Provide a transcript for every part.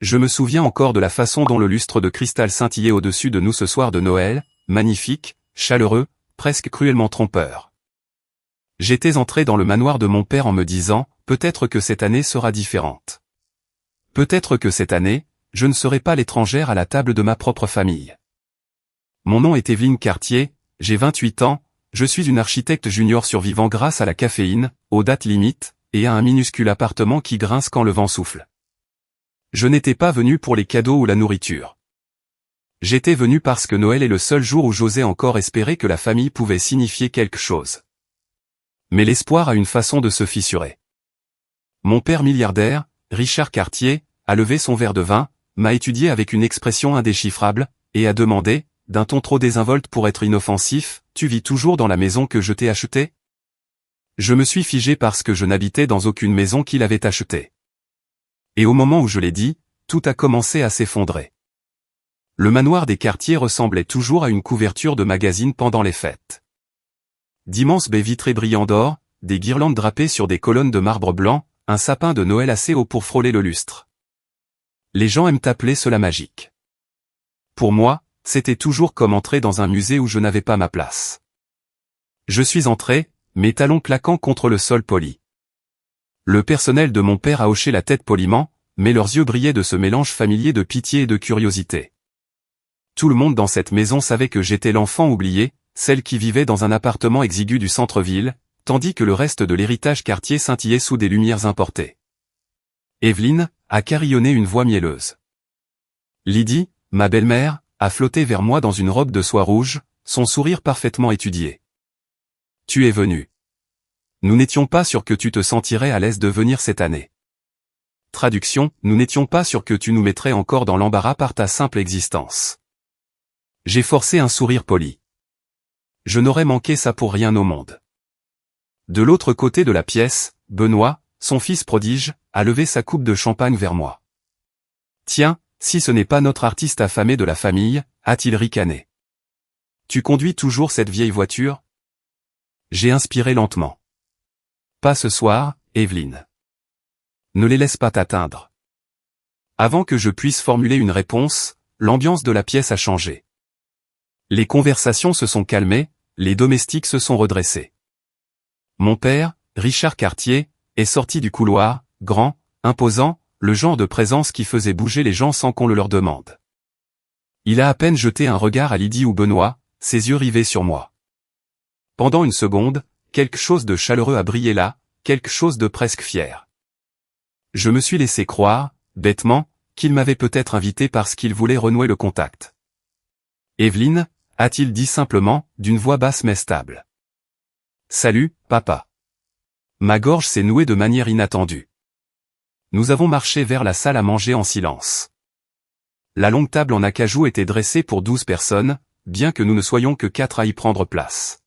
Je me souviens encore de la façon dont le lustre de cristal scintillait au-dessus de nous ce soir de Noël, magnifique, chaleureux, presque cruellement trompeur. J'étais entré dans le manoir de mon père en me disant, peut-être que cette année sera différente. Peut-être que cette année, je ne serai pas l'étrangère à la table de ma propre famille. Mon nom est Evelyne Cartier, j'ai 28 ans, je suis une architecte junior survivant grâce à la caféine, aux dates limites, et à un minuscule appartement qui grince quand le vent souffle. Je n'étais pas venu pour les cadeaux ou la nourriture. J'étais venu parce que Noël est le seul jour où j'osais encore espérer que la famille pouvait signifier quelque chose. Mais l'espoir a une façon de se fissurer. Mon père milliardaire, Richard Cartier, a levé son verre de vin, m'a étudié avec une expression indéchiffrable, et a demandé, d'un ton trop désinvolte pour être inoffensif, « Tu vis toujours dans la maison que je t'ai achetée ?» Je me suis figé parce que je n'habitais dans aucune maison qu'il avait achetée. Et au moment où je l'ai dit, tout a commencé à s'effondrer. Le manoir des Cartier ressemblait toujours à une couverture de magazine pendant les fêtes. D'immenses baies vitrées brillant d'or, des guirlandes drapées sur des colonnes de marbre blanc, un sapin de Noël assez haut pour frôler le lustre. Les gens aiment appeler cela magique. Pour moi, c'était toujours comme entrer dans un musée où je n'avais pas ma place. Je suis entré, mes talons claquant contre le sol poli. Le personnel de mon père a hoché la tête poliment, mais leurs yeux brillaient de ce mélange familier de pitié et de curiosité. Tout le monde dans cette maison savait que j'étais l'enfant oublié, celle qui vivait dans un appartement exigu du centre-ville, tandis que le reste de l'héritage Cartier scintillait sous des lumières importées. Evelyne, a carillonné une voix mielleuse. Lydie, ma belle-mère, a flotté vers moi dans une robe de soie rouge, son sourire parfaitement étudié. Tu es venu. Nous n'étions pas sûrs que tu te sentirais à l'aise de venir cette année. Traduction, nous n'étions pas sûrs que tu nous mettrais encore dans l'embarras par ta simple existence. J'ai forcé un sourire poli. Je n'aurais manqué ça pour rien au monde. De l'autre côté de la pièce, Benoît, son fils prodige, a levé sa coupe de champagne vers moi. Tiens, si ce n'est pas notre artiste affamé de la famille, a-t-il ricané. Tu conduis toujours cette vieille voiture ? J'ai inspiré lentement. Pas ce soir, Evelyne. Ne les laisse pas t'atteindre. Avant que je puisse formuler une réponse, l'ambiance de la pièce a changé. Les conversations se sont calmées, les domestiques se sont redressés. Mon père, Richard Cartier, est sorti du couloir, grand, imposant, le genre de présence qui faisait bouger les gens sans qu'on le leur demande. Il a à peine jeté un regard à Lydie ou Benoît, ses yeux rivés sur moi. Pendant une seconde, quelque chose de chaleureux a brillé là, quelque chose de presque fier. Je me suis laissé croire, bêtement, qu'il m'avait peut-être invité parce qu'il voulait renouer le contact. Evelyne, a-t-il dit simplement, d'une voix basse mais stable. Salut, papa. Ma gorge s'est nouée de manière inattendue. Nous avons marché vers la salle à manger en silence. La longue table en acajou était dressée pour 12 personnes, bien que nous ne soyons que 4 à y prendre place.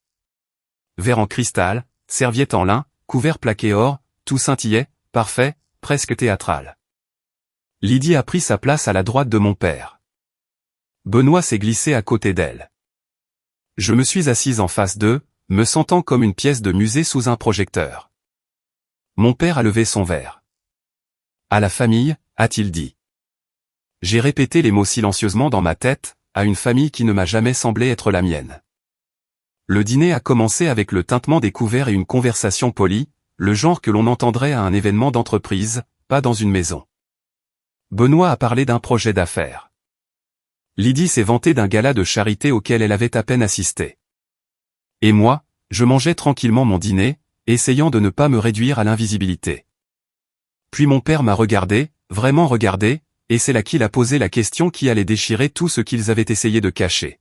Verre en cristal, serviette en lin, couvert plaqué or, tout scintillait, parfait, presque théâtral. Lydie a pris sa place à la droite de mon père. Benoît s'est glissé à côté d'elle. Je me suis assise en face d'eux, me sentant comme une pièce de musée sous un projecteur. Mon père a levé son verre. À la famille, a-t-il dit. J'ai répété les mots silencieusement dans ma tête, à une famille qui ne m'a jamais semblé être la mienne. Le dîner a commencé avec le tintement des couverts et une conversation polie, le genre que l'on entendrait à un événement d'entreprise, pas dans une maison. Benoît a parlé d'un projet d'affaires. Lydie s'est vantée d'un gala de charité auquel elle avait à peine assisté. Et moi, je mangeais tranquillement mon dîner, essayant de ne pas me réduire à l'invisibilité. Puis mon père m'a regardé, vraiment regardé, et c'est là qu'il a posé la question qui allait déchirer tout ce qu'ils avaient essayé de cacher.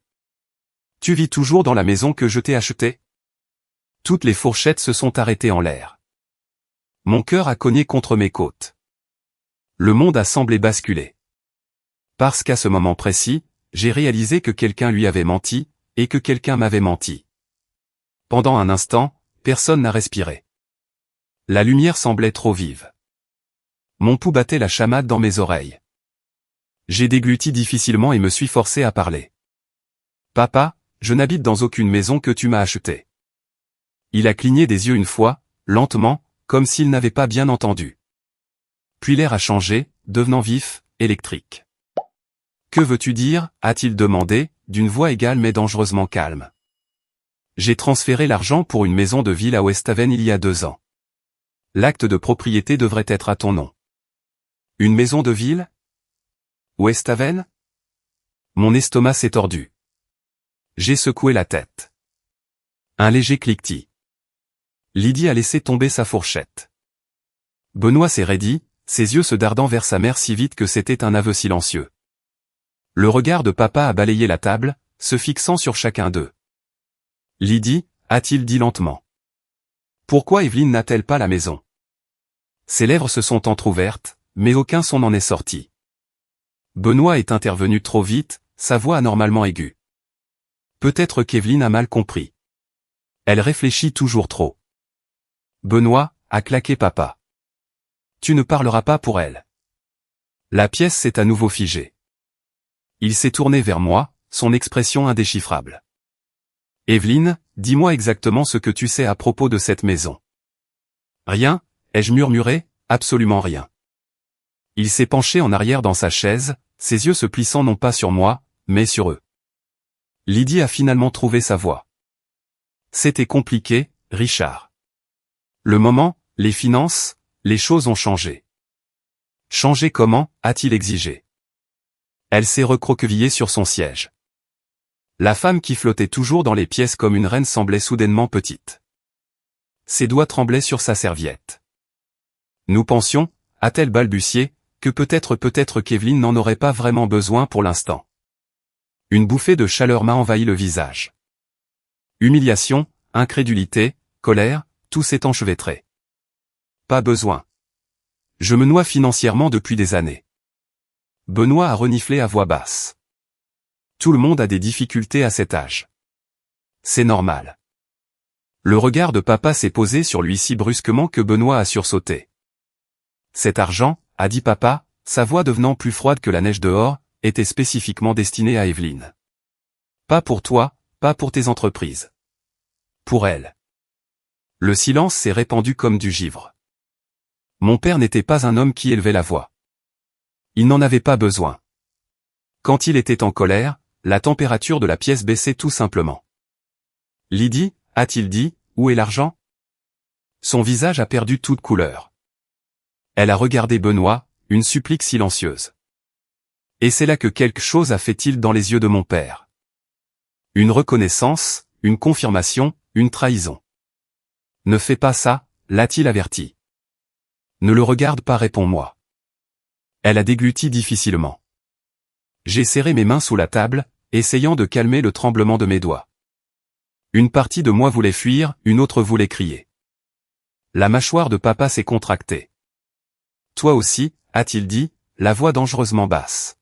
Tu vis toujours dans la maison que je t'ai achetée ? Toutes les fourchettes se sont arrêtées en l'air. Mon cœur a cogné contre mes côtes. Le monde a semblé basculer. Parce qu'à ce moment précis, j'ai réalisé que quelqu'un lui avait menti, et que quelqu'un m'avait menti. Pendant un instant, personne n'a respiré. La lumière semblait trop vive. Mon pouls battait la chamade dans mes oreilles. J'ai dégluti difficilement et me suis forcé à parler. Papa, je n'habite dans aucune maison que tu m'as achetée. Il a cligné des yeux une fois, lentement, comme s'il n'avait pas bien entendu. Puis l'air a changé, devenant vif, électrique. Que veux-tu dire, a-t-il demandé, d'une voix égale mais dangereusement calme. J'ai transféré l'argent pour une maison de ville à Westhaven il y a 2 ans. L'acte de propriété devrait être à ton nom. Une maison de ville? Westhaven? Mon estomac s'est tordu. J'ai secoué la tête. Un léger cliquetis. Lydie a laissé tomber sa fourchette. Benoît s'est raidi, ses yeux se dardant vers sa mère si vite que c'était un aveu silencieux. Le regard de papa a balayé la table, se fixant sur chacun d'eux. Lydie, a-t-il dit lentement. Pourquoi Evelyne n'a-t-elle pas la maison? Ses lèvres se sont entr'ouvertes, mais aucun son n'en est sorti. Benoît est intervenu trop vite, sa voix anormalement aiguë. Peut-être qu'Evelyne a mal compris. Elle réfléchit toujours trop. Benoît, a claqué papa. Tu ne parleras pas pour elle. La pièce s'est à nouveau figée. Il s'est tourné vers moi, son expression indéchiffrable. Evelyne, dis-moi exactement ce que tu sais à propos de cette maison. Rien, ai-je murmuré, absolument rien. Il s'est penché en arrière dans sa chaise, ses yeux se plissant non pas sur moi, mais sur eux. Lydie a finalement trouvé sa voix. C'était compliqué, Richard. Le moment, les finances, les choses ont changé. Changé comment, a-t-il exigé. Elle s'est recroquevillée sur son siège. La femme qui flottait toujours dans les pièces comme une reine semblait soudainement petite. Ses doigts tremblaient sur sa serviette. Nous pensions, a-t-elle balbutié, que peut-être qu'Evelyne n'en aurait pas vraiment besoin pour l'instant. Une bouffée de chaleur m'a envahi le visage. Humiliation, incrédulité, colère, tout s'est enchevêtré. Pas besoin. Je me noie financièrement depuis des années. Benoît a reniflé à voix basse. Tout le monde a des difficultés à cet âge. C'est normal. Le regard de papa s'est posé sur lui si brusquement que Benoît a sursauté. Cet argent, a dit papa, sa voix devenant plus froide que la neige dehors, était spécifiquement destiné à Evelyne. Pas pour toi, pas pour tes entreprises. Pour elle. Le silence s'est répandu comme du givre. Mon père n'était pas un homme qui élevait la voix. Il n'en avait pas besoin. Quand il était en colère, la température de la pièce baissait tout simplement. Lydie, a-t-il dit, où est l'argent? Son visage a perdu toute couleur. Elle a regardé Benoît, une supplique silencieuse. Et c'est là que quelque chose a fait tilt dans les yeux de mon père. Une reconnaissance, une confirmation, une trahison. Ne fais pas ça, l'a-t-il averti. Ne le regarde pas, réponds-moi. Elle a dégluti difficilement. J'ai serré mes mains sous la table, essayant de calmer le tremblement de mes doigts. Une partie de moi voulait fuir, une autre voulait crier. La mâchoire de papa s'est contractée. Toi aussi, a-t-il dit, la voix dangereusement basse.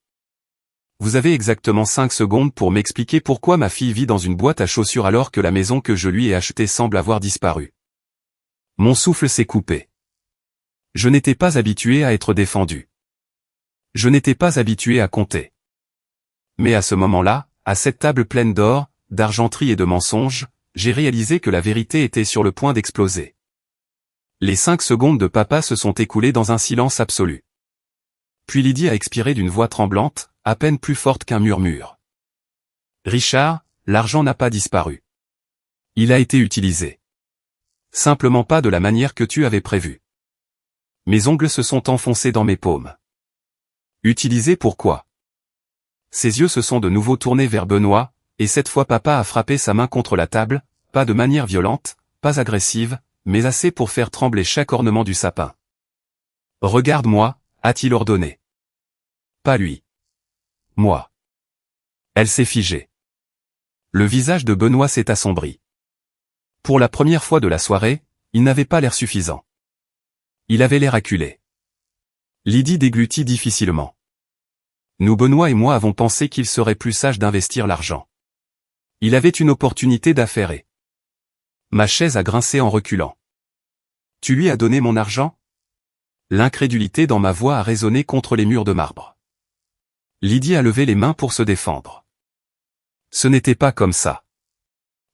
Vous avez exactement 5 secondes pour m'expliquer pourquoi ma fille vit dans une boîte à chaussures alors que la maison que je lui ai achetée semble avoir disparu. Mon souffle s'est coupé. Je n'étais pas habitué à être défendu. Je n'étais pas habitué à compter. Mais à ce moment-là, à cette table pleine d'or, d'argenterie et de mensonges, j'ai réalisé que la vérité était sur le point d'exploser. Les 5 secondes de papa se sont écoulées dans un silence absolu. Puis Lydie a expiré d'une voix tremblante, à peine plus forte qu'un murmure. Richard, l'argent n'a pas disparu. Il a été utilisé. Simplement pas de la manière que tu avais prévu. Mes ongles se sont enfoncés dans mes paumes. Utilisé pourquoi? Ses yeux se sont de nouveau tournés vers Benoît, et cette fois papa a frappé sa main contre la table, pas de manière violente, pas agressive, mais assez pour faire trembler chaque ornement du sapin. Regarde-moi, a-t-il ordonné. Pas lui. Moi. Elle s'est figée. Le visage de Benoît s'est assombri. Pour la première fois de la soirée, il n'avait pas l'air suffisant. Il avait l'air acculé. Lydie déglutit difficilement. Nous, Benoît et moi, avons pensé qu'il serait plus sage d'investir l'argent. Il avait une opportunité d'affaire et... Ma chaise a grincé en reculant. Tu lui as donné mon argent? L'incrédulité dans ma voix a résonné contre les murs de marbre. Lydie a levé les mains pour se défendre. Ce n'était pas comme ça.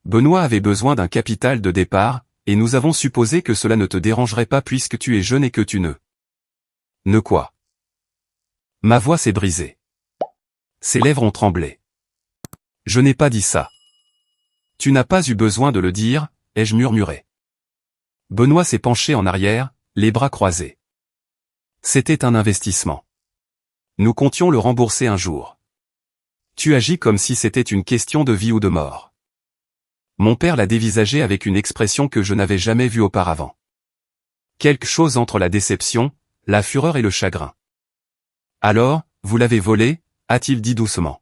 Benoît avait besoin d'un capital de départ, et nous avons supposé que cela ne te dérangerait pas puisque tu es jeune et que tu ne... Ne quoi? Ma voix s'est brisée. Ses lèvres ont tremblé. Je n'ai pas dit ça. Tu n'as pas eu besoin de le dire, ai-je murmuré. Benoît s'est penché en arrière, les bras croisés. C'était un investissement. Nous comptions le rembourser un jour. Tu agis comme si c'était une question de vie ou de mort. Mon père l'a dévisagé avec une expression que je n'avais jamais vue auparavant. Quelque chose entre la déception, la fureur et le chagrin. Alors, vous l'avez volé, a-t-il dit doucement.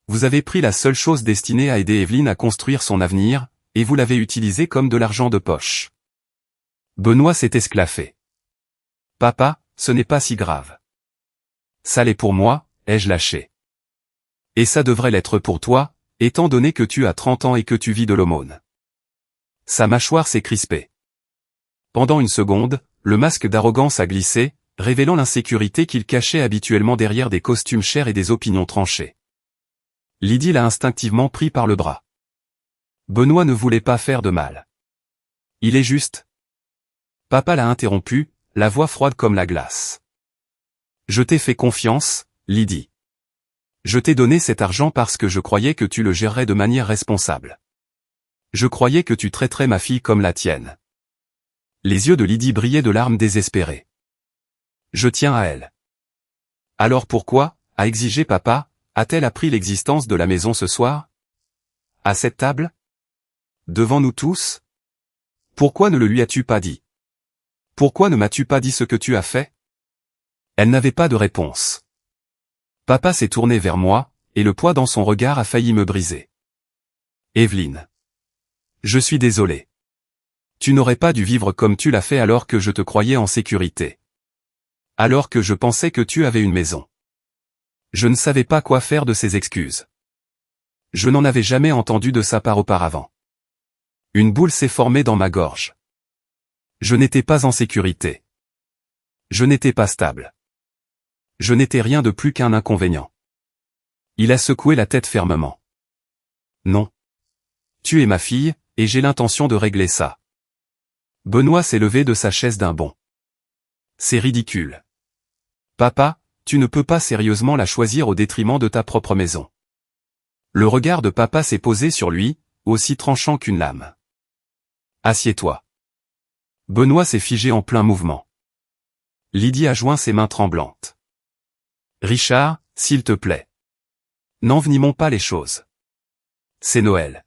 Vous avez pris la seule chose destinée à aider Evelyne à construire son avenir, et vous l'avez utilisée comme de l'argent de poche. Benoît s'est esclaffé. Papa, ce n'est pas si grave. Ça l'est pour moi, ai-je lâché. Et ça devrait l'être pour toi, étant donné que tu as 30 ans et que tu vis de l'aumône. Sa mâchoire s'est crispée. Pendant une seconde, le masque d'arrogance a glissé, révélant l'insécurité qu'il cachait habituellement derrière des costumes chers et des opinions tranchées. Lydie l'a instinctivement pris par le bras. Benoît ne voulait pas faire de mal. Il est juste. Papa l'a interrompu, la voix froide comme la glace. Je t'ai fait confiance, Lydie. Je t'ai donné cet argent parce que je croyais que tu le gérerais de manière responsable. Je croyais que tu traiterais ma fille comme la tienne. Les yeux de Lydie brillaient de larmes désespérées. Je tiens à elle. Alors pourquoi, a exigé papa, a-t-elle appris l'existence de la maison ce soir? À cette table? Devant nous tous? Pourquoi ne le lui as-tu pas dit? Pourquoi ne m'as-tu pas dit ce que tu as fait? Elle n'avait pas de réponse. Papa s'est tourné vers moi, et le poids dans son regard a failli me briser. Evelyne. Je suis désolé. Tu n'aurais pas dû vivre comme tu l'as fait alors que je te croyais en sécurité. Alors que je pensais que tu avais une maison. Je ne savais pas quoi faire de ces excuses. Je n'en avais jamais entendu de sa part auparavant. Une boule s'est formée dans ma gorge. Je n'étais pas en sécurité. Je n'étais pas stable. Je n'étais rien de plus qu'un inconvénient. Il a secoué la tête fermement. Non. Tu es ma fille, et j'ai l'intention de régler ça. Benoît s'est levé de sa chaise d'un bond. C'est ridicule. Papa, tu ne peux pas sérieusement la choisir au détriment de ta propre maison. Le regard de papa s'est posé sur lui, aussi tranchant qu'une lame. Assieds-toi. Benoît s'est figé en plein mouvement. Lydie a joint ses mains tremblantes. Richard, s'il te plaît. N'envenimons pas les choses. C'est Noël.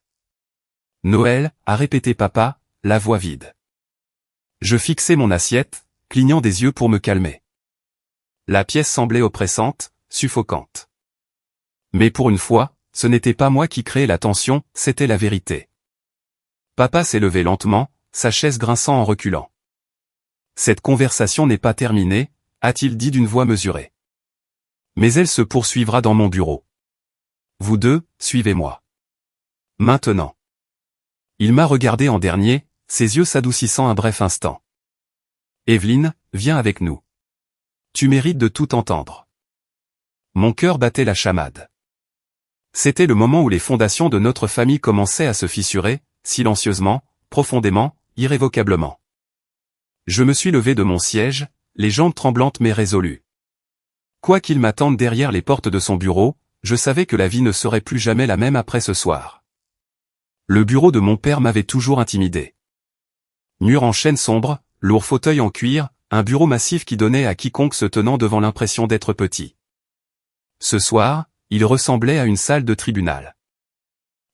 Noël, a répété papa, la voix vide. Je fixai mon assiette, clignant des yeux pour me calmer. La pièce semblait oppressante, suffocante. Mais pour une fois, ce n'était pas moi qui créais la tension, c'était la vérité. Papa s'est levé lentement, sa chaise grinçant en reculant. Cette conversation n'est pas terminée, a-t-il dit d'une voix mesurée. Mais elle se poursuivra dans mon bureau. Vous deux, suivez-moi. Maintenant. Il m'a regardé en dernier, ses yeux s'adoucissant un bref instant. Evelyne, viens avec nous. Tu mérites de tout entendre. Mon cœur battait la chamade. C'était le moment où les fondations de notre famille commençaient à se fissurer, silencieusement, profondément, irrévocablement. Je me suis levé de mon siège, les jambes tremblantes mais résolues. Quoi qu'il m'attende derrière les portes de son bureau, je savais que la vie ne serait plus jamais la même après ce soir. Le bureau de mon père m'avait toujours intimidé. Mur en chêne sombre, lourd fauteuil en cuir, un bureau massif qui donnait à quiconque se tenant devant l'impression d'être petit. Ce soir, il ressemblait à une salle de tribunal.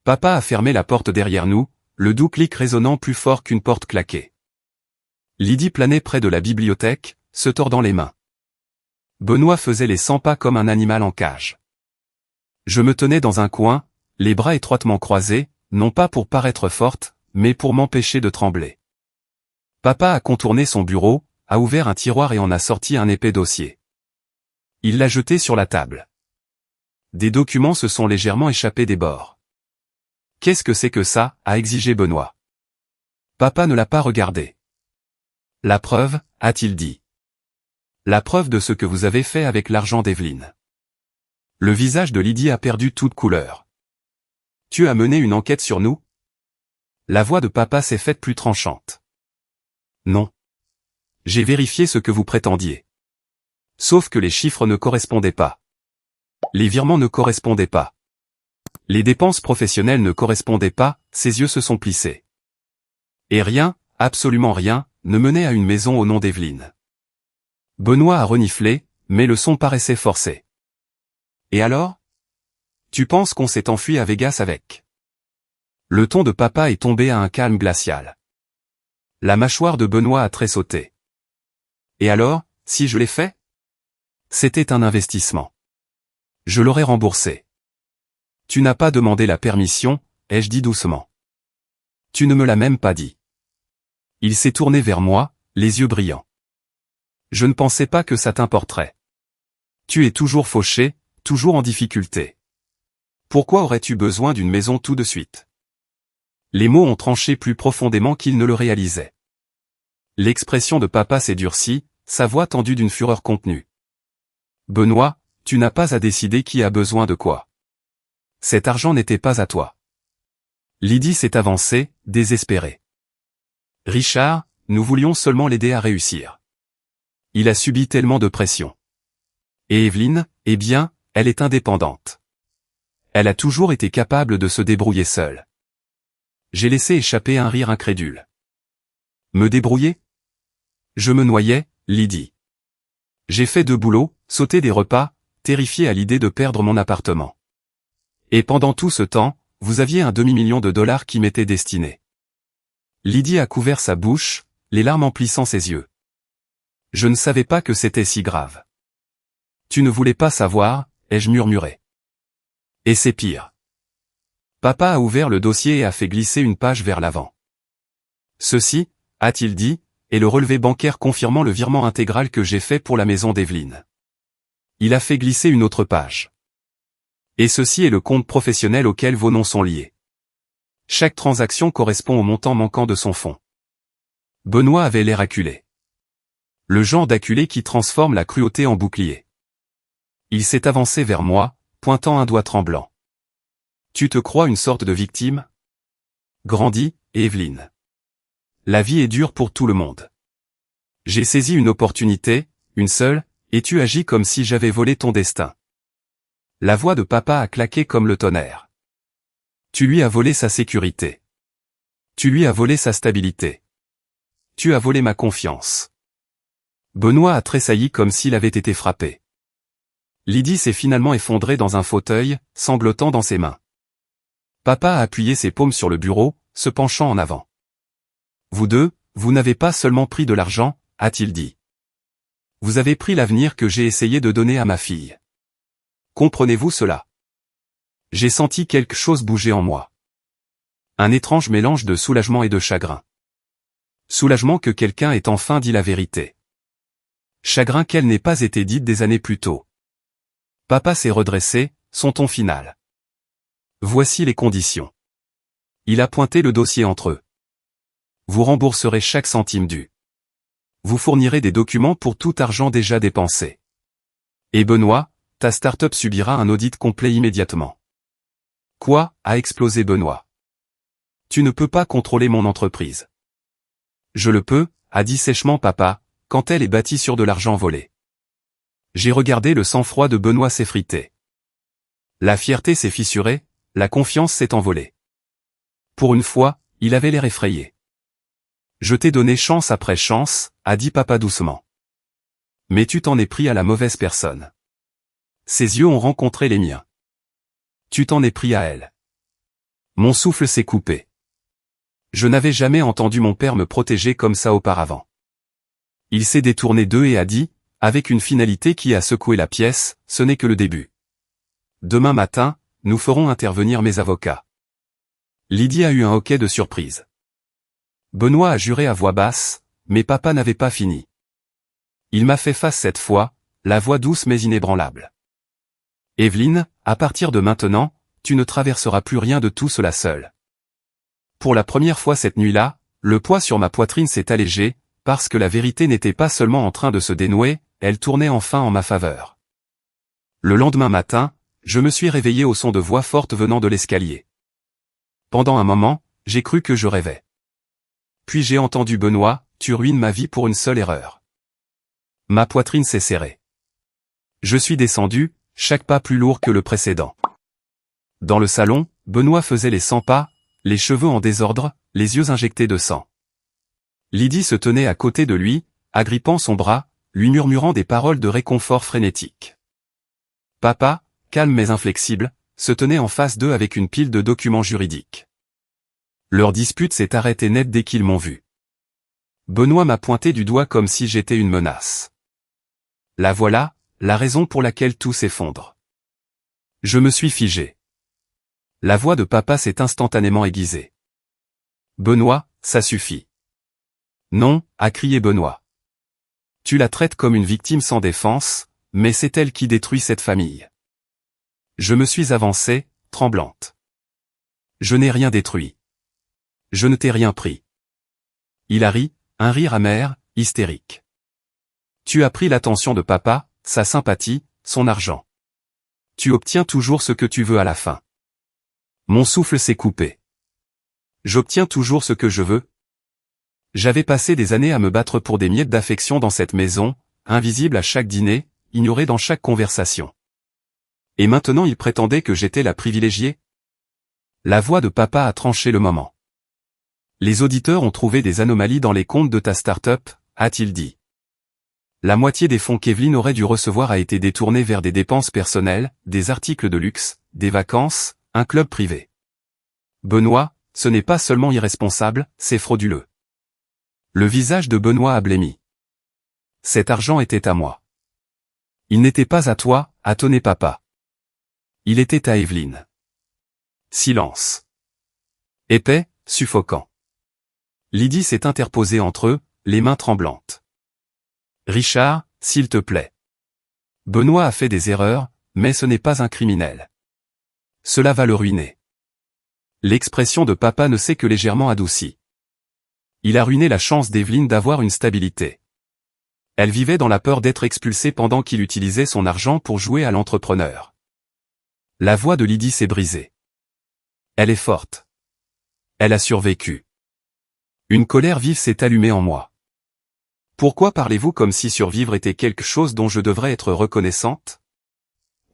Papa a fermé la porte derrière nous, le doux clic résonnant plus fort qu'une porte claquée. Lydie planait près de la bibliothèque, se tordant les mains. Benoît faisait les 100 pas comme un animal en cage. Je me tenais dans un coin, les bras étroitement croisés, non pas pour paraître forte, mais pour m'empêcher de trembler. Papa a contourné son bureau, a ouvert un tiroir et en a sorti un épais dossier. Il l'a jeté sur la table. Des documents se sont légèrement échappés des bords. Qu'est-ce que c'est que ça, a exigé Benoît. Papa ne l'a pas regardé. La preuve, a-t-il dit. La preuve de ce que vous avez fait avec l'argent d'Evelyne. Le visage de Lydie a perdu toute couleur. Tu as mené une enquête sur nous? La voix de papa s'est faite plus tranchante. Non. J'ai vérifié ce que vous prétendiez. Sauf que les chiffres ne correspondaient pas. Les virements ne correspondaient pas. Les dépenses professionnelles ne correspondaient pas, ses yeux se sont plissés. Et rien, absolument rien, ne menait à une maison au nom d'Evelyne. Benoît a reniflé, mais le son paraissait forcé. Et alors? Tu penses qu'on s'est enfui à Vegas avec? Le ton de papa est tombé à un calme glacial. La mâchoire de Benoît a tressauté. Et alors, si je l'ai fait? C'était un investissement. Je l'aurais remboursé. Tu n'as pas demandé la permission, ai-je dit doucement. Tu ne me l'as même pas dit. Il s'est tourné vers moi, les yeux brillants. Je ne pensais pas que ça t'importerait. Tu es toujours fauché, toujours en difficulté. Pourquoi aurais-tu besoin d'une maison tout de suite? Les mots ont tranché plus profondément qu'il ne le réalisait. L'expression de papa s'est durcie, sa voix tendue d'une fureur contenue. Benoît, tu n'as pas à décider qui a besoin de quoi. Cet argent n'était pas à toi. Lydie s'est avancée, désespérée. Richard, nous voulions seulement l'aider à réussir. Il a subi tellement de pression. Et Evelyne, eh bien, elle est indépendante. Elle a toujours été capable de se débrouiller seule. J'ai laissé échapper un rire incrédule. Me débrouiller? Je me noyais, Lydie. J'ai fait 2 boulots, sauté des repas, terrifié à l'idée de perdre mon appartement. Et pendant tout ce temps, vous aviez un demi-million de dollars qui m'était destiné. Lydie a couvert sa bouche, les larmes emplissant ses yeux. Je ne savais pas que c'était si grave. Tu ne voulais pas savoir, ai-je murmuré. Et c'est pire. Papa a ouvert le dossier et a fait glisser une page vers l'avant. Ceci, a-t-il dit, est le relevé bancaire confirmant le virement intégral que j'ai fait pour la maison d'Evelyne. Il a fait glisser une autre page. Et ceci est le compte professionnel auquel vos noms sont liés. Chaque transaction correspond au montant manquant de son fonds. Benoît avait l'air acculé. Le genre d'acculé qui transforme la cruauté en bouclier. Il s'est avancé vers moi, pointant un doigt tremblant. Tu te crois une sorte de victime? Grandis, Evelyne. La vie est dure pour tout le monde. J'ai saisi une opportunité, une seule, et tu agis comme si j'avais volé ton destin. La voix de papa a claqué comme le tonnerre. Tu lui as volé sa sécurité. Tu lui as volé sa stabilité. Tu as volé ma confiance. Benoît a tressailli comme s'il avait été frappé. Lydie s'est finalement effondrée dans un fauteuil, sanglotant dans ses mains. Papa a appuyé ses paumes sur le bureau, se penchant en avant. Vous deux, vous n'avez pas seulement pris de l'argent, a-t-il dit. Vous avez pris l'avenir que j'ai essayé de donner à ma fille. Comprenez-vous cela? J'ai senti quelque chose bouger en moi. Un étrange mélange de soulagement et de chagrin. Soulagement que quelqu'un ait enfin dit la vérité. Chagrin qu'elle n'ait pas été dite des années plus tôt. Papa s'est redressé, son ton final. Voici les conditions. Il a pointé le dossier entre eux. Vous rembourserez chaque centime dû. Vous fournirez des documents pour tout argent déjà dépensé. Et Benoît, ta start-up subira un audit complet immédiatement. Quoi, a explosé Benoît. Tu ne peux pas contrôler mon entreprise. Je le peux, a dit sèchement papa, quand elle est bâtie sur de l'argent volé. J'ai regardé le sang-froid de Benoît s'effriter. La fierté s'est fissurée, la confiance s'est envolée. Pour une fois, il avait l'air effrayé. Je t'ai donné chance après chance, a dit papa doucement. Mais tu t'en es pris à la mauvaise personne. Ses yeux ont rencontré les miens. Tu t'en es pris à elle. Mon souffle s'est coupé. Je n'avais jamais entendu mon père me protéger comme ça auparavant. Il s'est détourné d'eux et a dit, avec une finalité qui a secoué la pièce, ce n'est que le début. Demain matin, nous ferons intervenir mes avocats. Lydie a eu un hoquet de surprise. Benoît a juré à voix basse, mais papa n'avait pas fini. Il m'a fait face cette fois, la voix douce mais inébranlable. Evelyne, à partir de maintenant, tu ne traverseras plus rien de tout cela seule. Pour la première fois cette nuit-là, le poids sur ma poitrine s'est allégé, parce que la vérité n'était pas seulement en train de se dénouer, elle tournait enfin en ma faveur. Le lendemain matin, je me suis réveillé au son de voix fortes venant de l'escalier. Pendant un moment, j'ai cru que je rêvais. Puis j'ai entendu Benoît, tu ruines ma vie pour une seule erreur. Ma poitrine s'est serrée. Je suis descendu, chaque pas plus lourd que le précédent. Dans le salon, Benoît faisait les 100 pas, les cheveux en désordre, les yeux injectés de sang. Lydie se tenait à côté de lui, agrippant son bras, lui murmurant des paroles de réconfort frénétique. Papa, calme mais inflexible, se tenait en face d'eux avec une pile de documents juridiques. Leur dispute s'est arrêtée net dès qu'ils m'ont vu. Benoît m'a pointé du doigt comme si j'étais une menace. La voilà, la raison pour laquelle tout s'effondre. Je me suis figé. La voix de papa s'est instantanément aiguisée. Benoît, ça suffit. Non, a crié Benoît. Tu la traites comme une victime sans défense, mais c'est elle qui détruit cette famille. Je me suis avancé, tremblante. Je n'ai rien détruit. Je ne t'ai rien pris. Il a ri, un rire amer, hystérique. Tu as pris l'attention de papa, sa sympathie, son argent. Tu obtiens toujours ce que tu veux à la fin. Mon souffle s'est coupé. J'obtiens toujours ce que je veux. J'avais passé des années à me battre pour des miettes d'affection dans cette maison, invisible à chaque dîner, ignoré dans chaque conversation. Et maintenant il prétendait que j'étais la privilégiée? La voix de papa a tranché le moment. Les auditeurs ont trouvé des anomalies dans les comptes de ta start-up, a-t-il dit. La moitié des fonds qu'Evelyne aurait dû recevoir a été détournée vers des dépenses personnelles, des articles de luxe, des vacances, un club privé. Benoît, ce n'est pas seulement irresponsable, c'est frauduleux. Le visage de Benoît a blêmi. Cet argent était à moi. Il n'était pas à toi, a tonné papa. Il était à Evelyne. Silence. Épais, suffocant. Lydie s'est interposée entre eux, les mains tremblantes. Richard, s'il te plaît. Benoît a fait des erreurs, mais ce n'est pas un criminel. Cela va le ruiner. L'expression de papa ne s'est que légèrement adoucie. Il a ruiné la chance d'Evelyne d'avoir une stabilité. Elle vivait dans la peur d'être expulsée pendant qu'il utilisait son argent pour jouer à l'entrepreneur. La voix de Lydie s'est brisée. Elle est forte. Elle a survécu. Une colère vive s'est allumée en moi. Pourquoi parlez-vous comme si survivre était quelque chose dont je devrais être reconnaissante?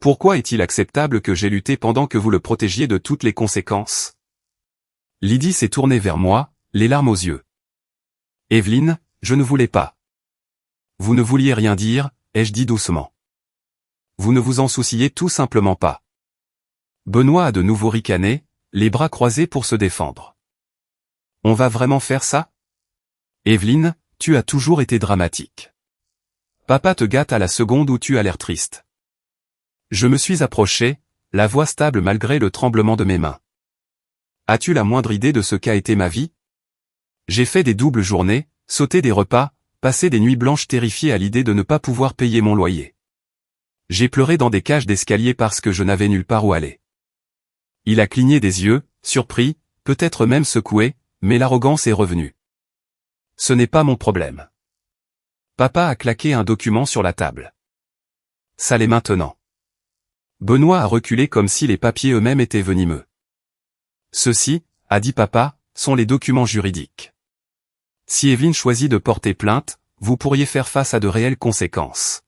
Pourquoi est-il acceptable que j'aie lutté pendant que vous le protégiez de toutes les conséquences? Lydie s'est tournée vers moi, les larmes aux yeux. Evelyne, je ne voulais pas. Vous ne vouliez rien dire, ai-je dit doucement. Vous ne vous en souciez tout simplement pas. Benoît a de nouveau ricané, les bras croisés pour se défendre. On va vraiment faire ça? Evelyne, tu as toujours été dramatique. Papa te gâte à la seconde où tu as l'air triste. Je me suis approché, la voix stable malgré le tremblement de mes mains. As-tu la moindre idée de ce qu'a été ma vie? J'ai fait des doubles journées, sauté des repas, passé des nuits blanches terrifié à l'idée de ne pas pouvoir payer mon loyer. J'ai pleuré dans des cages d'escalier parce que je n'avais nulle part où aller. Il a cligné des yeux, surpris, peut-être même secoué, mais l'arrogance est revenue. Ce n'est pas mon problème. Papa a claqué un document sur la table. Ça l'est maintenant. Benoît a reculé comme si les papiers eux-mêmes étaient venimeux. Ceux-ci, a dit papa, sont les documents juridiques. Si Evelyne choisit de porter plainte, vous pourriez faire face à de réelles conséquences.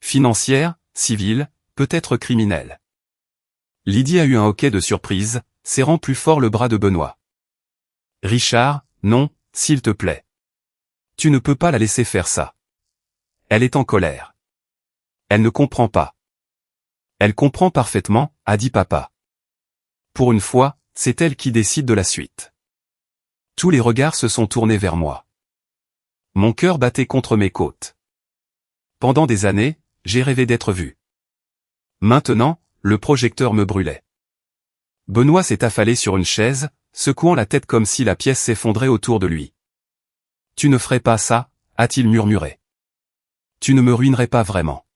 Financières, civiles, peut-être criminelles. Lydie a eu un hoquet de surprise, serrant plus fort le bras de Benoît. Richard, non, s'il te plaît. Tu ne peux pas la laisser faire ça. Elle est en colère. Elle ne comprend pas. Elle comprend parfaitement, a dit papa. Pour une fois, c'est elle qui décide de la suite. Tous les regards se sont tournés vers moi. Mon cœur battait contre mes côtes. Pendant des années, j'ai rêvé d'être vu. Maintenant, le projecteur me brûlait. Benoît s'est affalé sur une chaise, secouant la tête comme si la pièce s'effondrait autour de lui. Tu ne ferais pas ça, a-t-il murmuré. Tu ne me ruinerais pas vraiment.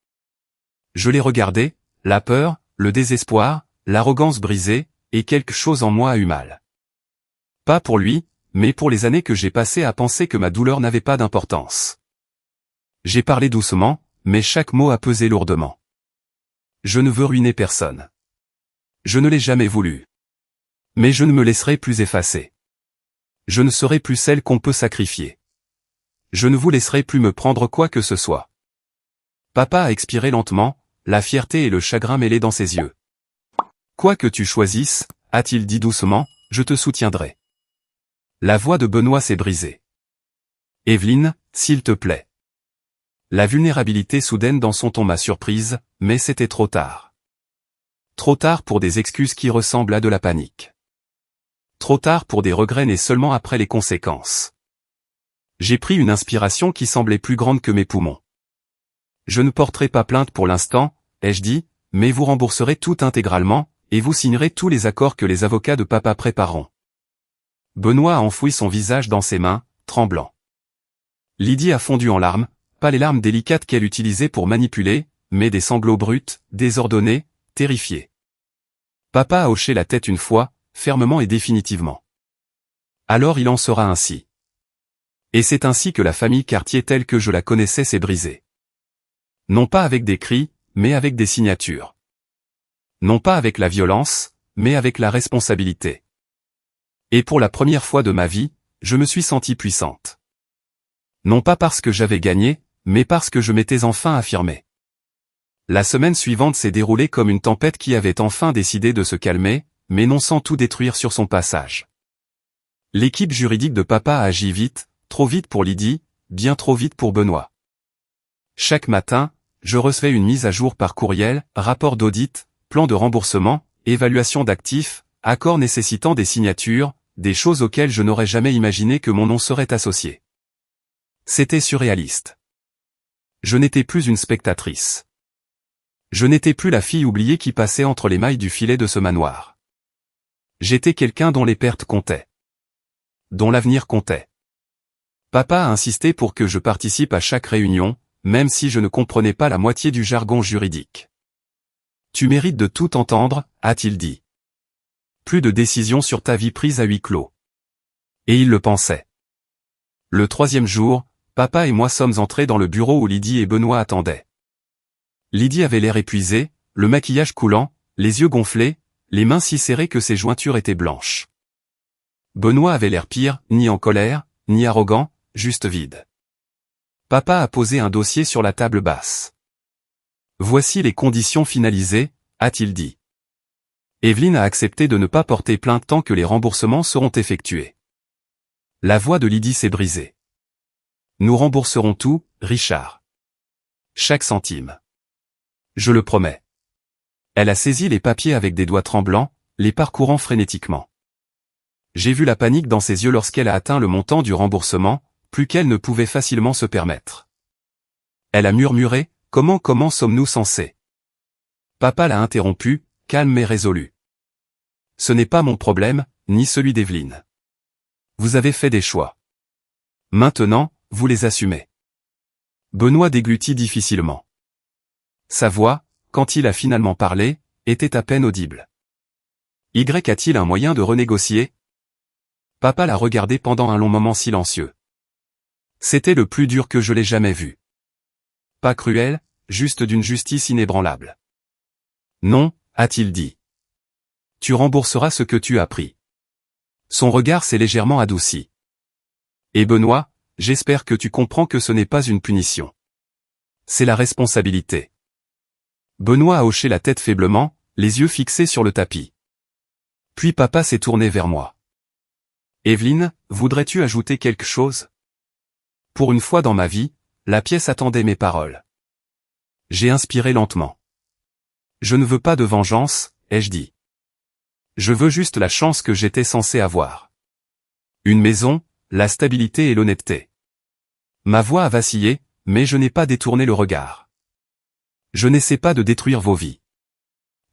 Je l'ai regardé, la peur, le désespoir, l'arrogance brisée, et quelque chose en moi a eu mal. Pas pour lui, mais pour les années que j'ai passées à penser que ma douleur n'avait pas d'importance. J'ai parlé doucement, mais chaque mot a pesé lourdement. Je ne veux ruiner personne. Je ne l'ai jamais voulu. Mais je ne me laisserai plus effacer. Je ne serai plus celle qu'on peut sacrifier. Je ne vous laisserai plus me prendre quoi que ce soit. Papa a expiré lentement, la fierté et le chagrin mêlés dans ses yeux. Quoi que tu choisisses, a-t-il dit doucement, je te soutiendrai. La voix de Benoît s'est brisée. Evelyne, s'il te plaît. La vulnérabilité soudaine dans son ton m'a surprise, mais c'était trop tard. Trop tard pour des excuses qui ressemblent à de la panique. Trop tard pour des regrets nés seulement après les conséquences. J'ai pris une inspiration qui semblait plus grande que mes poumons. Je ne porterai pas plainte pour l'instant, ai-je dit, mais vous rembourserez tout intégralement, et vous signerez tous les accords que les avocats de papa prépareront. Benoît a enfoui son visage dans ses mains, tremblant. Lydie a fondu en larmes, pas les larmes délicates qu'elle utilisait pour manipuler, mais des sanglots bruts, désordonnés, terrifiés. Papa a hoché la tête une fois, fermement et définitivement. Alors il en sera ainsi. Et c'est ainsi que la famille Cartier telle que je la connaissais s'est brisée. Non pas avec des cris, mais avec des signatures. Non pas avec la violence, mais avec la responsabilité. Et pour la première fois de ma vie, je me suis sentie puissante. Non pas parce que j'avais gagné, mais parce que je m'étais enfin affirmé. La semaine suivante s'est déroulée comme une tempête qui avait enfin décidé de se calmer, mais non sans tout détruire sur son passage. L'équipe juridique de papa a agi vite, trop vite pour Lydie, bien trop vite pour Benoît. Chaque matin, je recevais une mise à jour par courriel, rapport d'audit, plan de remboursement, évaluation d'actifs, accords nécessitant des signatures, des choses auxquelles je n'aurais jamais imaginé que mon nom serait associé. C'était surréaliste. Je n'étais plus une spectatrice. Je n'étais plus la fille oubliée qui passait entre les mailles du filet de ce manoir. J'étais quelqu'un dont les pertes comptaient. Dont l'avenir comptait. Papa a insisté pour que je participe à chaque réunion, même si je ne comprenais pas la moitié du jargon juridique. Tu mérites de tout entendre, a-t-il dit. Plus de décisions sur ta vie prise à huis clos. Et il le pensait. Le 3e jour, papa et moi sommes entrés dans le bureau où Lydie et Benoît attendaient. Lydie avait l'air épuisée, le maquillage coulant, les yeux gonflés, les mains si serrées que ses jointures étaient blanches. Benoît avait l'air pire, ni en colère, ni arrogant, juste vide. Papa a posé un dossier sur la table basse. Voici les conditions finalisées, a-t-il dit. Evelyne a accepté de ne pas porter plainte tant que les remboursements seront effectués. La voix de Lydie s'est brisée. Nous rembourserons tout, Richard. Chaque centime. Je le promets. Elle a saisi les papiers avec des doigts tremblants, les parcourant frénétiquement. J'ai vu la panique dans ses yeux lorsqu'elle a atteint le montant du remboursement, plus qu'elle ne pouvait facilement se permettre. Elle a murmuré, comment sommes-nous censés? Papa l'a interrompu, calme mais résolu. Ce n'est pas mon problème, ni celui d'Evelyne. Vous avez fait des choix. Maintenant, vous les assumez. Benoît déglutit difficilement. Sa voix, quand il a finalement parlé, était à peine audible. Y a-t-il un moyen de renégocier? Papa l'a regardé pendant un long moment silencieux. C'était le plus dur que je l'ai jamais vu. Pas cruel, juste d'une justice inébranlable. Non, a-t-il dit. Tu rembourseras ce que tu as pris. Son regard s'est légèrement adouci. Et Benoît, j'espère que tu comprends que ce n'est pas une punition. C'est la responsabilité. Benoît a hoché la tête faiblement, les yeux fixés sur le tapis. Puis papa s'est tourné vers moi. Evelyne, voudrais-tu ajouter quelque chose? Pour une fois dans ma vie, la pièce attendait mes paroles. J'ai inspiré lentement. Je ne veux pas de vengeance, ai-je dit. Je veux juste la chance que j'étais censé avoir. Une maison, la stabilité et l'honnêteté. Ma voix a vacillé, mais je n'ai pas détourné le regard. Je n'essaie pas de détruire vos vies.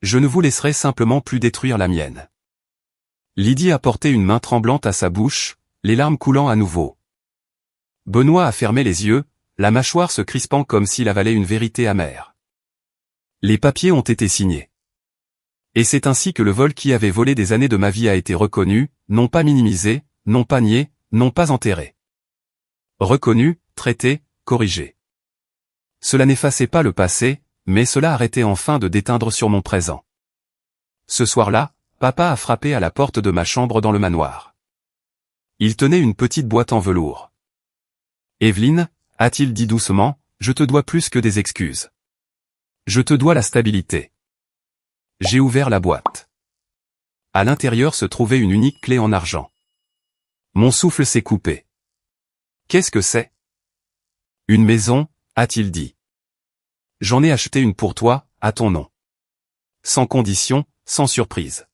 Je ne vous laisserai simplement plus détruire la mienne. Lydie a porté une main tremblante à sa bouche, les larmes coulant à nouveau. Benoît a fermé les yeux, la mâchoire se crispant comme s'il avalait une vérité amère. Les papiers ont été signés. Et c'est ainsi que le vol qui avait volé des années de ma vie a été reconnu, non pas minimisé, non pas nié, non pas enterré. Reconnu, traité, corrigé. Cela n'effaçait pas le passé, mais cela arrêtait enfin de déteindre sur mon présent. Ce soir-là, papa a frappé à la porte de ma chambre dans le manoir. Il tenait une petite boîte en velours. Evelyne, a-t-il dit doucement, je te dois plus que des excuses. Je te dois la stabilité. J'ai ouvert la boîte. À l'intérieur se trouvait une unique clé en argent. Mon souffle s'est coupé. Qu'est-ce que c'est? Une maison, a-t-il dit. J'en ai acheté une pour toi, à ton nom. Sans condition, sans surprise.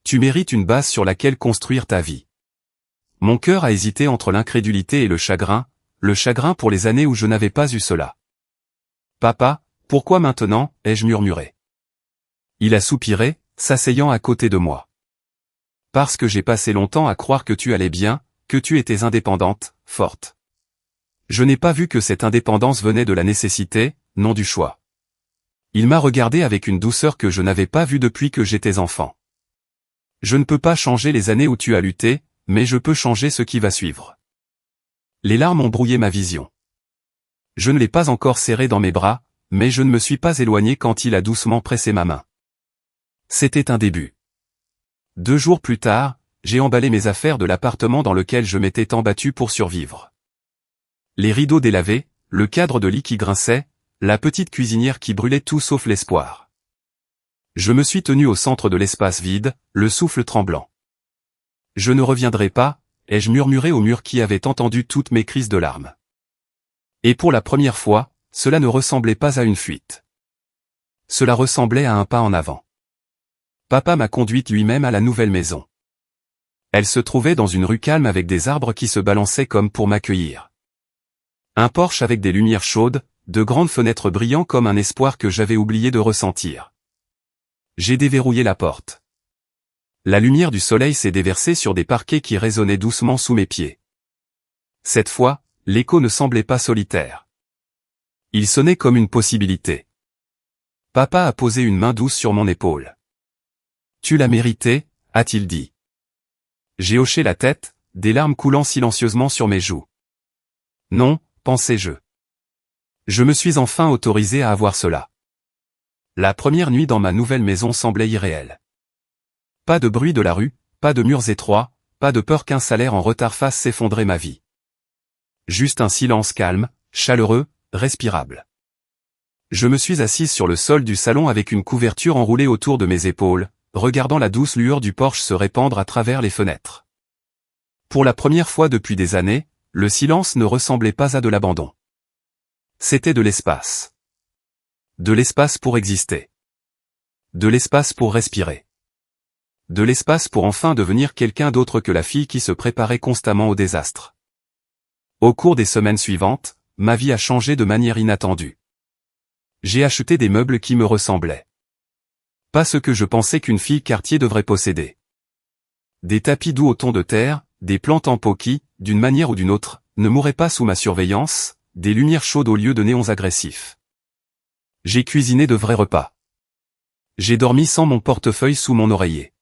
Tu mérites une base sur laquelle construire ta vie. Mon cœur a hésité entre l'incrédulité et le chagrin pour les années où je n'avais pas eu cela. Papa, pourquoi maintenant, ai-je murmuré. Il a soupiré, s'asseyant à côté de moi. Parce que j'ai passé longtemps à croire que tu allais bien, que tu étais indépendante, forte. Je n'ai pas vu que cette indépendance venait de la nécessité, non du choix. Il m'a regardé avec une douceur que je n'avais pas vue depuis que j'étais enfant. Je ne peux pas changer les années où tu as lutté, mais je peux changer ce qui va suivre. Les larmes ont brouillé ma vision. Je ne l'ai pas encore serré dans mes bras, mais je ne me suis pas éloigné quand il a doucement pressé ma main. C'était un début. 2 jours plus tard, j'ai emballé mes affaires de l'appartement dans lequel je m'étais embattu pour survivre. Les rideaux délavés, le cadre de lit qui grinçait, la petite cuisinière qui brûlait tout sauf l'espoir. Je me suis tenu au centre de l'espace vide, le souffle tremblant. Je ne reviendrai pas, ai-je murmuré au mur qui avait entendu toutes mes crises de larmes. Et pour la première fois, cela ne ressemblait pas à une fuite. Cela ressemblait à un pas en avant. Papa m'a conduite lui-même à la nouvelle maison. Elle se trouvait dans une rue calme avec des arbres qui se balançaient comme pour m'accueillir. Un porche avec des lumières chaudes, de grandes fenêtres brillant comme un espoir que j'avais oublié de ressentir. J'ai déverrouillé la porte. La lumière du soleil s'est déversée sur des parquets qui résonnaient doucement sous mes pieds. Cette fois, l'écho ne semblait pas solitaire. Il sonnait comme une possibilité. Papa a posé une main douce sur mon épaule. Tu l'as mérité, a-t-il dit. J'ai hoché la tête, des larmes coulant silencieusement sur mes joues. Non, pensais-je. Je me suis enfin autorisé à avoir cela. La première nuit dans ma nouvelle maison semblait irréelle. Pas de bruit de la rue, pas de murs étroits, pas de peur qu'un salaire en retard fasse s'effondrer ma vie. Juste un silence calme, chaleureux, respirable. Je me suis assise sur le sol du salon avec une couverture enroulée autour de mes épaules, regardant la douce lueur du porche se répandre à travers les fenêtres. Pour la première fois depuis des années, le silence ne ressemblait pas à de l'abandon. C'était de l'espace. De l'espace pour exister. De l'espace pour respirer. De l'espace pour enfin devenir quelqu'un d'autre que la fille qui se préparait constamment au désastre. Au cours des semaines suivantes, ma vie a changé de manière inattendue. J'ai acheté des meubles qui me ressemblaient. Pas ce que je pensais qu'une fille quartier devrait posséder. Des tapis doux au ton de terre, des plantes en pot qui, d'une manière ou d'une autre, ne mourraient pas sous ma surveillance, des lumières chaudes au lieu de néons agressifs. J'ai cuisiné de vrais repas. J'ai dormi sans mon portefeuille sous mon oreiller.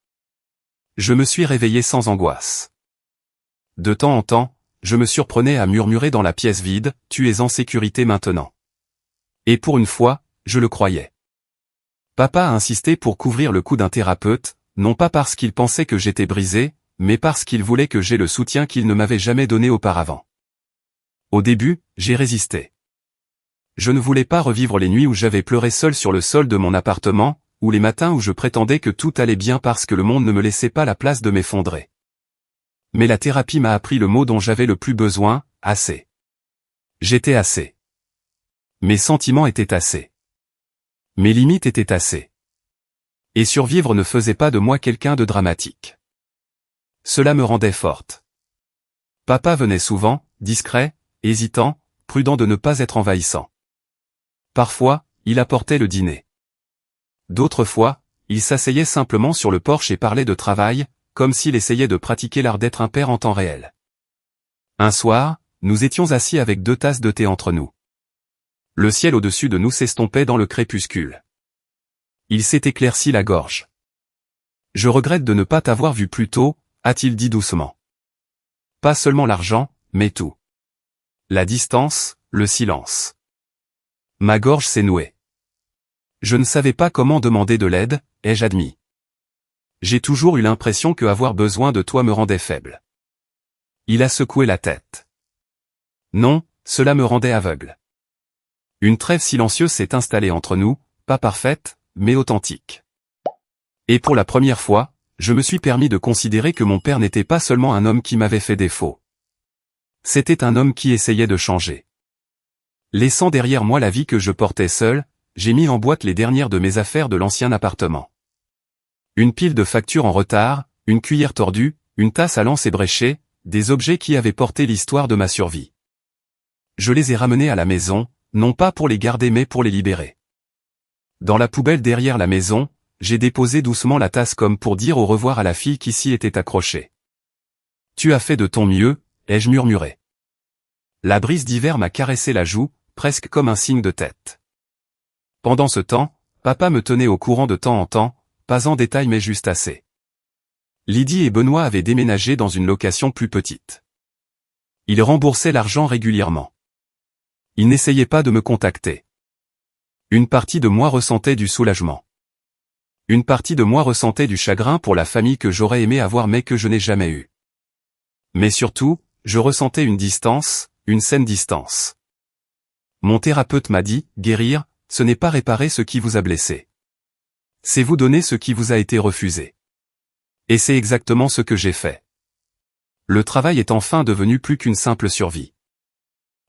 Je me suis réveillé sans angoisse. De temps en temps, je me surprenais à murmurer dans la pièce vide, « Tu es en sécurité maintenant ». Et pour une fois, je le croyais. Papa a insisté pour couvrir le coup d'un thérapeute, non pas parce qu'il pensait que j'étais brisé, mais parce qu'il voulait que j'aie le soutien qu'il ne m'avait jamais donné auparavant. Au début, j'ai résisté. Je ne voulais pas revivre les nuits où j'avais pleuré seul sur le sol de mon appartement, ou les matins où je prétendais que tout allait bien parce que le monde ne me laissait pas la place de m'effondrer. Mais la thérapie m'a appris le mot dont j'avais le plus besoin, assez. J'étais assez. Mes sentiments étaient assez. Mes limites étaient assez. Et survivre ne faisait pas de moi quelqu'un de dramatique. Cela me rendait forte. Papa venait souvent, discret, hésitant, prudent de ne pas être envahissant. Parfois, il apportait le dîner. D'autres fois, il s'asseyait simplement sur le porche et parlait de travail, comme s'il essayait de pratiquer l'art d'être un père en temps réel. Un soir, nous étions assis avec 2 tasses de thé entre nous. Le ciel au-dessus de nous s'estompait dans le crépuscule. Il s'est éclairci la gorge. « Je regrette de ne pas t'avoir vu plus tôt », a-t-il dit doucement. Pas seulement l'argent, mais tout. La distance, le silence. Ma gorge s'est nouée. Je ne savais pas comment demander de l'aide, ai-je admis. J'ai toujours eu l'impression que avoir besoin de toi me rendait faible. Il a secoué la tête. Non, cela me rendait aveugle. Une trêve silencieuse s'est installée entre nous, pas parfaite, mais authentique. Et pour la première fois, je me suis permis de considérer que mon père n'était pas seulement un homme qui m'avait fait défaut. C'était un homme qui essayait de changer. Laissant derrière moi la vie que je portais seul, j'ai mis en boîte les dernières de mes affaires de l'ancien appartement. Une pile de factures en retard, une cuillère tordue, une tasse à l'anse ébréchée, des objets qui avaient porté l'histoire de ma survie. Je les ai ramenés à la maison, non pas pour les garder mais pour les libérer. Dans la poubelle derrière la maison, j'ai déposé doucement la tasse comme pour dire au revoir à la fille qui s'y était accrochée. Tu as fait de ton mieux, ai-je murmuré. La brise d'hiver m'a caressé la joue, presque comme un signe de tête. Pendant ce temps, papa me tenait au courant de temps en temps, pas en détail mais juste assez. Lydie et Benoît avaient déménagé dans une location plus petite. Ils remboursaient l'argent régulièrement. Ils n'essayaient pas de me contacter. Une partie de moi ressentait du soulagement. Une partie de moi ressentait du chagrin pour la famille que j'aurais aimé avoir mais que je n'ai jamais eue. Mais surtout, je ressentais une distance, une saine distance. Mon thérapeute m'a dit, guérir, ce n'est pas réparer ce qui vous a blessé. C'est vous donner ce qui vous a été refusé. Et c'est exactement ce que j'ai fait. Le travail est enfin devenu plus qu'une simple survie.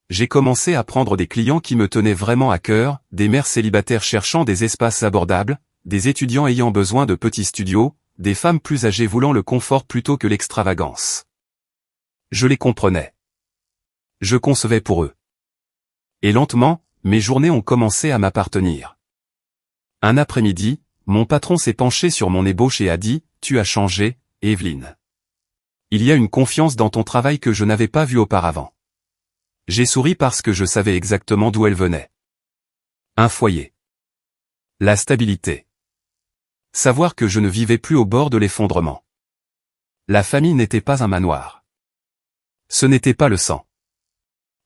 J'ai commencé à prendre des clients qui me tenaient vraiment à cœur, des mères célibataires cherchant des espaces abordables, des étudiants ayant besoin de petits studios, des femmes plus âgées voulant le confort plutôt que l'extravagance. Je les comprenais. Je concevais pour eux. Et lentement, mes journées ont commencé à m'appartenir. Un après-midi, mon patron s'est penché sur mon ébauche et a dit, « Tu as changé, Evelyne. Il y a une confiance dans ton travail que je n'avais pas vue auparavant. » J'ai souri parce que je savais exactement d'où elle venait. Un foyer. La stabilité. Savoir que je ne vivais plus au bord de l'effondrement. La famille n'était pas un manoir. Ce n'était pas le sang.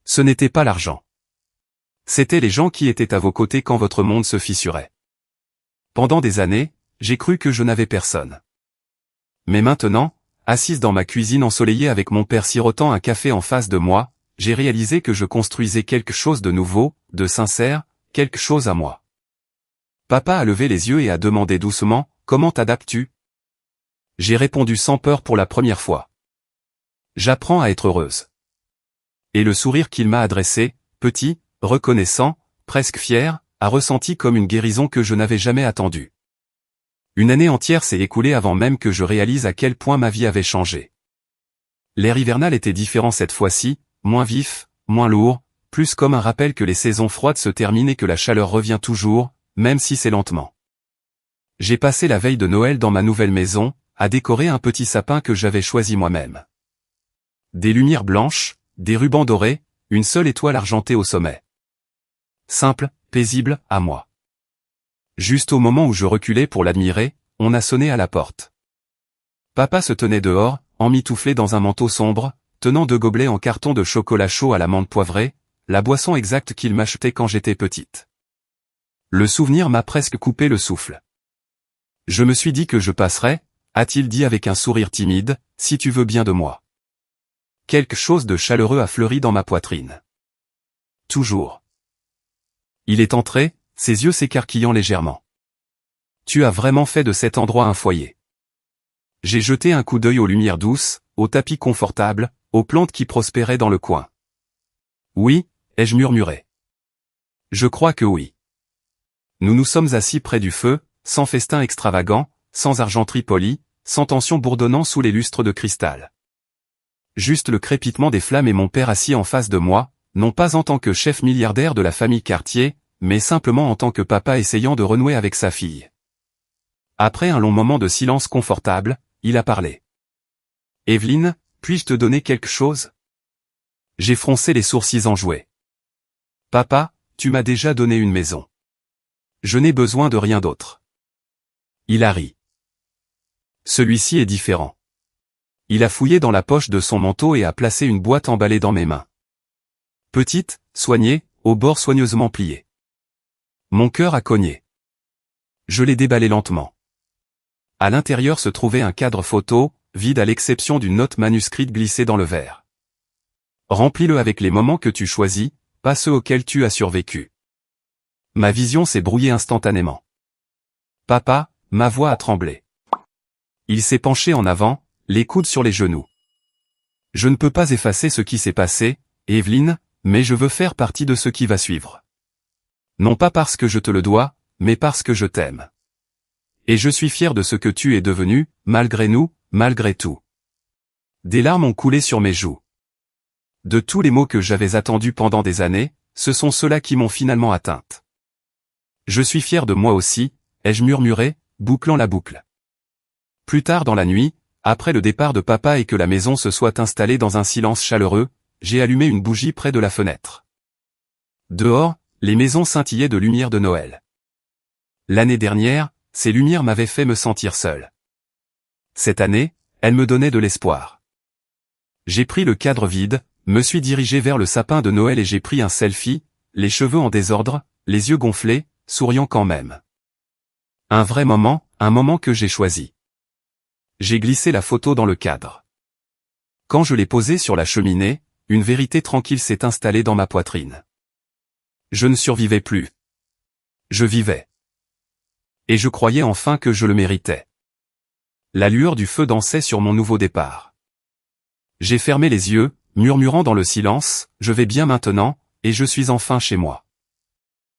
Ce n'était pas l'argent. C'étaient les gens qui étaient à vos côtés quand votre monde se fissurait. Pendant des années, j'ai cru que je n'avais personne. Mais maintenant, assise dans ma cuisine ensoleillée avec mon père sirotant un café en face de moi, j'ai réalisé que je construisais quelque chose de nouveau, de sincère, quelque chose à moi. Papa a levé les yeux et a demandé doucement, « Comment t'adaptes-tu » J'ai répondu sans peur pour la première fois. « J'apprends à être heureuse. » Et le sourire qu'il m'a adressé, petit, reconnaissant, presque fier, a ressenti comme une guérison que je n'avais jamais attendue. Une année entière s'est écoulée avant même que je réalise à quel point ma vie avait changé. L'air hivernal était différent cette fois-ci, moins vif, moins lourd, plus comme un rappel que les saisons froides se terminent et que la chaleur revient toujours, même si c'est lentement. J'ai passé la veille de Noël dans ma nouvelle maison, à décorer un petit sapin que j'avais choisi moi-même. Des lumières blanches, des rubans dorés, une seule étoile argentée au sommet. Simple, paisible, à moi. Juste au moment où je reculais pour l'admirer, on a sonné à la porte. Papa se tenait dehors, emmitouflé dans un manteau sombre, tenant 2 gobelets en carton de chocolat chaud à la menthe poivrée, la boisson exacte qu'il m'achetait quand j'étais petite. Le souvenir m'a presque coupé le souffle. Je me suis dit que je passerais, a-t-il dit avec un sourire timide, si tu veux bien de moi. Quelque chose de chaleureux a fleuri dans ma poitrine. Toujours. Il est entré, ses yeux s'écarquillant légèrement. Tu as vraiment fait de cet endroit un foyer. J'ai jeté un coup d'œil aux lumières douces, au tapis confortable, aux plantes qui prospéraient dans le coin. Oui, ai-je murmuré. Je crois que oui. Nous nous sommes assis près du feu, sans festin extravagant, sans argenterie polie, sans tension bourdonnant sous les lustres de cristal. Juste le crépitement des flammes et mon père assis en face de moi, non pas en tant que chef milliardaire de la famille Cartier, mais simplement en tant que papa essayant de renouer avec sa fille. Après un long moment de silence confortable, il a parlé. « Evelyne, puis-je te donner quelque chose ?» J'ai froncé les sourcils enjoués. « Papa, tu m'as déjà donné une maison. Je n'ai besoin de rien d'autre. » Il a ri. Celui-ci est différent. Il a fouillé dans la poche de son manteau et a placé une boîte emballée dans mes mains. Petite, soignée, aux bords soigneusement pliés. Mon cœur a cogné. Je l'ai déballé lentement. À l'intérieur se trouvait un cadre photo, vide à l'exception d'une note manuscrite glissée dans le verre. Remplis-le avec les moments que tu choisis, pas ceux auxquels tu as survécu. ma vision s'est brouillée instantanément. Papa, ma voix a tremblé. Il s'est penché en avant, les coudes sur les genoux. Je ne peux pas effacer ce qui s'est passé, Evelyne, mais je veux faire partie de ce qui va suivre. Non pas parce que je te le dois, mais parce que je t'aime. Et je suis fier de ce que tu es devenu, malgré nous, malgré tout. Des larmes ont coulé sur mes joues. De tous les mots que j'avais attendus pendant des années, ce sont ceux-là qui m'ont finalement atteinte. Je suis fier de moi aussi, ai-je murmuré, bouclant la boucle. Plus tard dans la nuit, après le départ de papa et que la maison se soit installée dans un silence chaleureux, j'ai allumé une bougie près de la fenêtre. Dehors, les maisons scintillaient de lumière de Noël. L'année dernière, ces lumières m'avaient fait me sentir seul. Cette année, elles me donnaient de l'espoir. J'ai pris le cadre vide, me suis dirigé vers le sapin de Noël et j'ai pris un selfie, les cheveux en désordre, les yeux gonflés, souriant quand même. Un vrai moment, un moment que j'ai choisi. J'ai glissé la photo dans le cadre. Quand je l'ai posée sur la cheminée, une vérité tranquille s'est installée dans ma poitrine. Je ne survivais plus. Je vivais. Et je croyais enfin que je le méritais. La lueur du feu dansait sur mon nouveau départ. J'ai fermé les yeux, murmurant dans le silence, je vais bien maintenant, et je suis enfin chez moi.